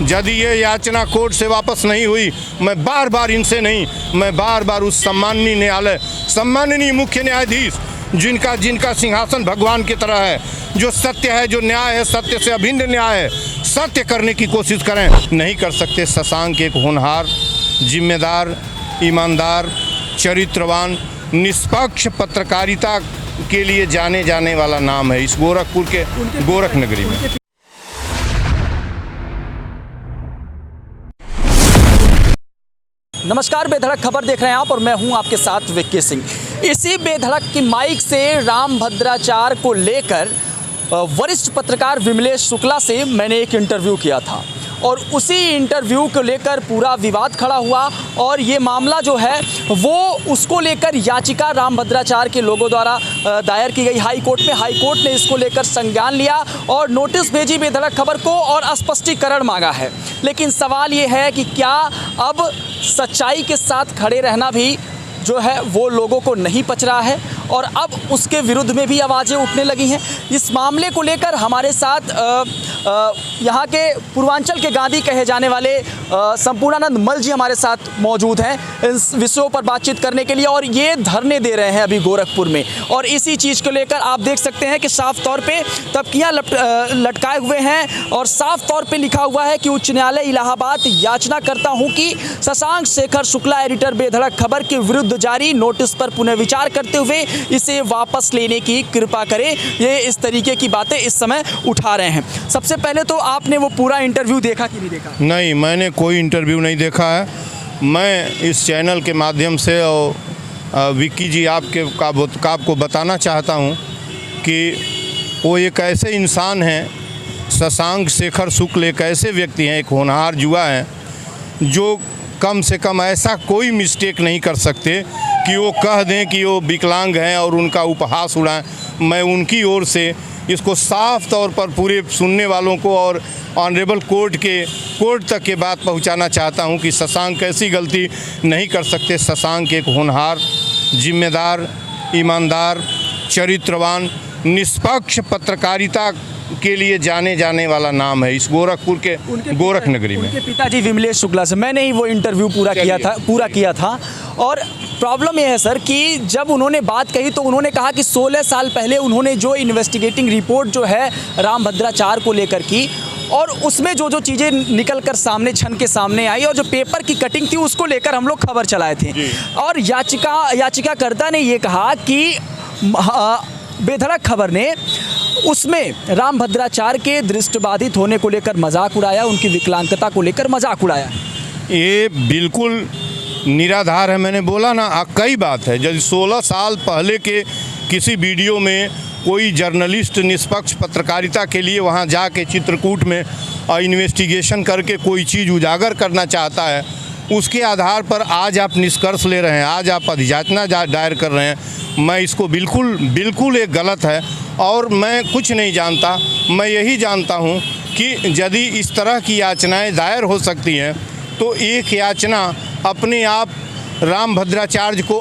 यदि ये याचना कोर्ट से वापस नहीं हुई, मैं बार बार उस सम्माननीय मुख्य न्यायाधीश जिनका सिंहासन भगवान की तरह है, जो सत्य है, जो न्याय है, सत्य से अभिन्न न्याय है, सत्य करने की कोशिश करें। नहीं कर सकते। शशांक एक होनहार, जिम्मेदार, ईमानदार, चरित्रवान, निष्पक्ष पत्रकारिता के लिए जाने वाला नाम है इस गोरखपुर के गोरख नगरी में। नमस्कार, बेधड़क खबर देख रहे हैं आप और मैं हूं आपके साथ विक्की सिंह। इसी बेधड़क की माइक से रामभद्राचार्य को लेकर वरिष्ठ पत्रकार विमलेश शुक्ला से मैंने एक इंटरव्यू किया था और उसी इंटरव्यू को लेकर पूरा विवाद खड़ा हुआ और ये मामला जो है वो उसको लेकर याचिका रामभद्राचार्य के लोगों द्वारा दायर की गई हाई कोर्ट में। हाई कोर्ट ने इसको लेकर संज्ञान लिया और नोटिस भेजी बेधड़क खबर को और स्पष्टीकरण मांगा है। लेकिन सवाल ये है कि क्या अब सच्चाई के साथ खड़े रहना भी जो है वो लोगों को नहीं पच रहा है और अब उसके विरुद्ध में भी आवाज़ें उठने लगी हैं। इस मामले को लेकर हमारे साथ यहाँ के पूर्वांचल के गांधी कहे जाने वाले संपूर्णानंद मल जी हमारे साथ मौजूद हैं इस विषयों पर बातचीत करने के लिए और ये धरने दे रहे हैं अभी गोरखपुर में। और इसी चीज़ को लेकर आप देख सकते हैं कि साफ तौर पे तबकियाँ लटकाए हुए हैं और साफ तौर पे लिखा हुआ है कि उच्च न्यायालय इलाहाबाद याचना करता हूँ कि शशांक शेखर शुक्ला एडिटर बेधड़क खबर के विरुद्ध जारी नोटिस पर पुनर्विचार करते हुए इसे वापस लेने की कृपा करें। ये इस तरीके की बातें इस समय उठा रहे हैं। सबसे पहले तो आपने वो पूरा इंटरव्यू देखा कि नहीं देखा? नहीं, मैंने कोई इंटरव्यू नहीं देखा है। मैं इस चैनल के माध्यम से और विक्की जी आपको बताना चाहता हूं कि वो एक ऐसे इंसान हैं, शशांक शेखर शुक्ल एक ऐसे व्यक्ति हैं, एक होनहार युवा हैं जो कम से कम ऐसा कोई मिस्टेक नहीं कर सकते कि वो कह दें कि वो विकलांग हैं और उनका उपहास उड़ाएं। मैं उनकी ओर से इसको साफ तौर पर पूरे सुनने वालों को और ऑनरेबल कोर्ट तक के बात पहुंचाना चाहता हूं कि शशांक ऐसी गलती नहीं कर सकते। शशांक एक होनहार, जिम्मेदार, ईमानदार, चरित्रवान, निष्पक्ष पत्रकारिता के लिए जाने वाला नाम है इस गोरखपुर के गोरख नगरी में। उनके पिताजी विमलेश शुक्ला से मैंने ही वो इंटरव्यू पूरा किया था और प्रॉब्लम यह है सर कि जब उन्होंने बात कही तो उन्होंने कहा कि 16 साल पहले उन्होंने जो इन्वेस्टिगेटिंग रिपोर्ट जो है रामभद्राचार्य को लेकर की और उसमें जो चीज़ें निकल कर छन के सामने आई और जो पेपर की कटिंग थी उसको लेकर हम लोग खबर चलाए थे और याचिकाकर्ता ने ये कहा कि बेधड़क खबर ने उसमें रामभद्राचार्य के दृष्टिबाधित होने को लेकर मजाक उड़ाया, उनकी विकलांगता को लेकर मजाक उड़ाया। ये बिल्कुल निराधार है। मैंने बोला ना, कई बात है। जब 16 साल पहले के किसी वीडियो में कोई जर्नलिस्ट निष्पक्ष पत्रकारिता के लिए वहां जाके चित्रकूट में इन्वेस्टिगेशन करके कोई चीज़ उजागर करना चाहता है, उसके आधार पर आज आप निष्कर्ष ले रहे हैं, आज आप अधियाचना दायर कर रहे हैं। मैं इसको बिल्कुल एक गलत है और मैं कुछ नहीं जानता। मैं यही जानता हूं कि यदि इस तरह की याचनाएं दायर हो सकती हैं तो एक याचना अपने आप रामभद्राचार्य को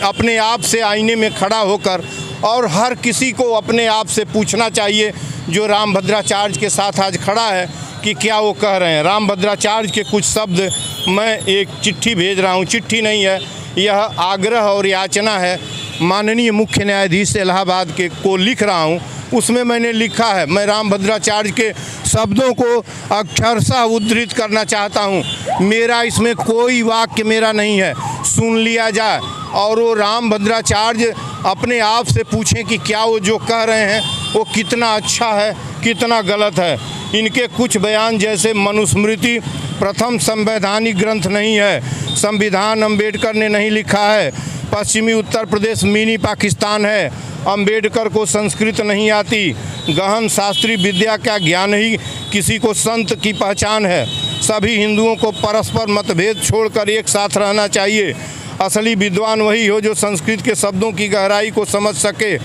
अपने आप से आईने में खड़ा होकर और हर किसी को अपने आप से पूछना चाहिए जो रामभद्राचार्य के साथ आज खड़ा है कि क्या वो कह रहे हैं। रामभद्राचार्य के कुछ शब्द मैं एक चिट्ठी भेज रहा हूँ, चिट्ठी नहीं है, यह आग्रह और याचना है माननीय मुख्य न्यायाधीश इलाहाबाद के को लिख रहा हूँ। उसमें मैंने लिखा है, मैं रामभद्राचार्य के शब्दों को अक्षरशः उद्धृत करना चाहता हूँ। मेरा इसमें कोई वाक्य मेरा नहीं है, सुन लिया जाए और वो रामभद्राचार्य अपने आप से पूछें कि क्या वो जो कह रहे हैं वो कितना अच्छा है, कितना गलत है। इनके कुछ बयान जैसे मनुस्मृति प्रथम संवैधानिक ग्रंथ नहीं है, संविधान अम्बेडकर ने नहीं लिखा है, पश्चिमी उत्तर प्रदेश मिनी पाकिस्तान है, अम्बेडकर को संस्कृत नहीं आती, गहन शास्त्रीय विद्या का ज्ञान ही किसी को संत की पहचान है, सभी हिंदुओं को परस्पर मतभेद छोड़कर एक साथ रहना चाहिए, असली विद्वान वही हो जो संस्कृत के शब्दों की गहराई को समझ सके,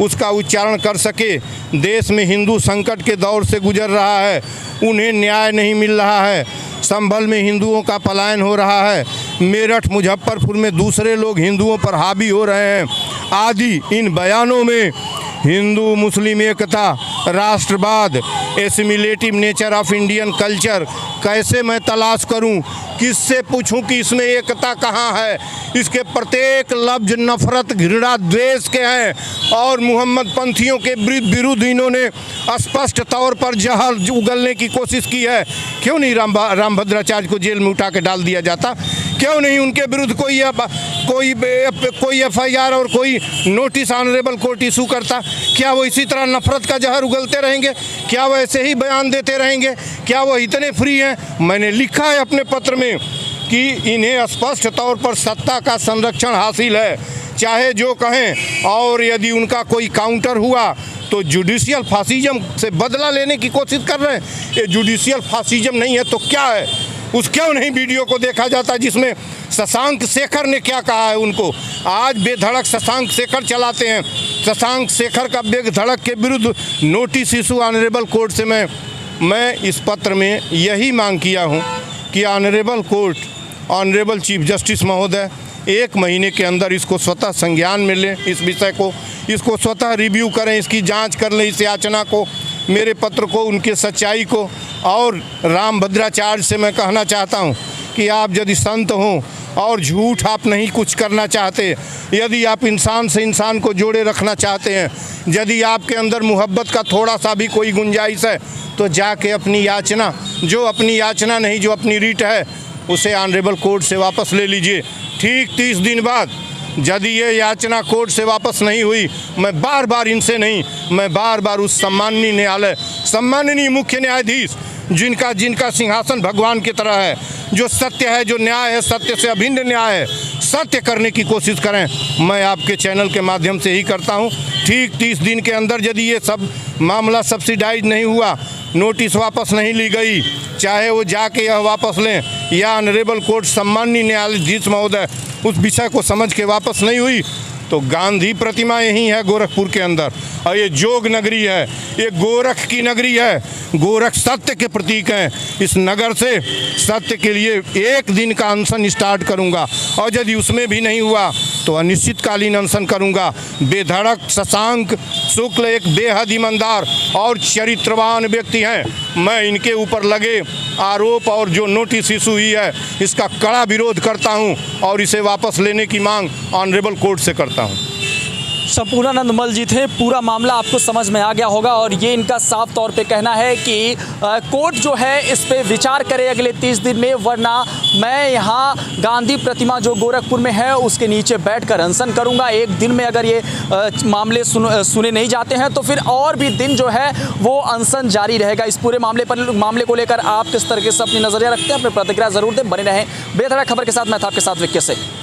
उसका उच्चारण कर सके। देश में हिंदू संकट के दौर से गुजर रहा है, उन्हें न्याय नहीं मिल रहा है, संभल में हिंदुओं का पलायन हो रहा है, मेरठ मुजफ्फरपुर में दूसरे लोग हिंदुओं पर हावी हो रहे हैं आदि इन बयानों में हिंदू मुस्लिम एकता, राष्ट्रवाद, assimilative nature of Indian culture कैसे मैं तलाश करूं, किससे पूछूं कि इसमें एकता कहाँ है। इसके प्रत्येक लफ्ज नफरत, घृणा, द्वेष के हैं और मोहम्मद पंथियों के विरुद्ध इन्होंने स्पष्ट तौर पर जहर उगलने की कोशिश की है। क्यों नहीं रामभद्राचार्य को जेल में उठा के डाल दिया जाता? क्यों नहीं उनके विरुद्ध कोई एफआईआर और कोई नोटिस ऑनरेबल कोर्ट इशू करता? क्या वो इसी तरह नफरत का जहर उगलते रहेंगे? क्या वो ऐसे ही बयान देते रहेंगे? क्या वो इतने फ्री हैं? मैंने लिखा है अपने पत्र में कि इन्हें स्पष्ट तौर पर सत्ता का संरक्षण हासिल है, चाहे जो कहें, और यदि उनका कोई काउंटर हुआ तो जुडिशियल फासिज्म से बदला लेने की कोशिश कर रहे हैं। ये जुडिशियल फासिज्म नहीं है तो क्या है? उस क्यों नहीं वीडियो को देखा जाता जिसमें शशांक शेखर ने क्या कहा है उनको? आज बेधड़क शशांक शेखर चलाते हैं। शशांक शेखर का बेधड़क के विरुद्ध नोटिस इशू ऑनरेबल कोर्ट से मैं इस पत्र में यही मांग किया हूँ कि honourable court, honourable chief justice महोदय 1 महीने के अंदर इसको स्वतः संज्ञान में लें, इस विषय को, इसको स्वतः रिव्यू करें, इसकी जांच कर लें, इस याचना को, मेरे पत्र को, उनके सच्चाई को। और रामभद्राचार्य से मैं कहना चाहता हूं कि आप यदि संत हों और झूठ आप नहीं कुछ करना चाहते, यदि आप इंसान से इंसान को जोड़े रखना चाहते हैं, यदि आपके अंदर मोहब्बत का थोड़ा सा भी कोई गुंजाइश है, तो जाके अपनी याचना, जो अपनी रीट है, उसे ऑनरेबल कोर्ट से वापस ले लीजिए। ठीक 30 दिन बाद यदि ये याचना कोर्ट से वापस नहीं हुई, मैं बार बार उस सम्माननीय मुख्य न्यायाधीश जिनका सिंहासन भगवान की तरह है, जो सत्य है, जो न्याय है, सत्य से अभिन्न न्याय है, सत्य करने की कोशिश करें। मैं आपके चैनल के माध्यम से ही करता हूं। ठीक 30 दिन के अंदर यदि ये सब मामला सब्सिडाइज नहीं हुआ, नोटिस वापस नहीं ली गई, चाहे वो जाके यह वापस लें या ऑनरेबल कोर्ट सम्माननीय न्यायाधीश महोदय उस विषय को समझ के वापस नहीं हुई, तो गांधी प्रतिमा यहीं है गोरखपुर के अंदर, और ये जोग नगरी है, ये गोरख की नगरी है। गोरख सत्य के प्रतीक हैं। इस नगर से सत्य के लिए 1 दिन का अनशन स्टार्ट करूंगा, और यदि उसमें भी नहीं हुआ तो अनिश्चितकालीन अनशन करूंगा। बेधड़क शशांक शुक्ल एक बेहद ईमानदार और चरित्रवान व्यक्ति हैं। मैं इनके ऊपर लगे आरोप और जो नोटिस इशू हुई है, इसका कड़ा विरोध करता हूं और इसे वापस लेने की मांग ऑनरेबल कोर्ट से करता हूं। संपूर्णानंद मल जी थे, पूरा मामला आपको समझ में आ गया होगा, और ये इनका साफ तौर पे कहना है कि कोर्ट जो है इस पे विचार करे अगले 30 दिन में, वरना मैं यहाँ गांधी प्रतिमा जो गोरखपुर में है उसके नीचे बैठकर अनशन करूँगा। 1 दिन में अगर ये मामले सुने नहीं जाते हैं तो फिर और भी दिन जो है वो अनशन जारी रहेगा। इस पूरे मामले को लेकर आप किस तरीके से अपनी नज़रिया रखते हैं, अपनी प्रतिक्रिया ज़रूर दें। बने रहें बेधड़क खबर के साथ। मैं था आपके साथ विक्की सिंह।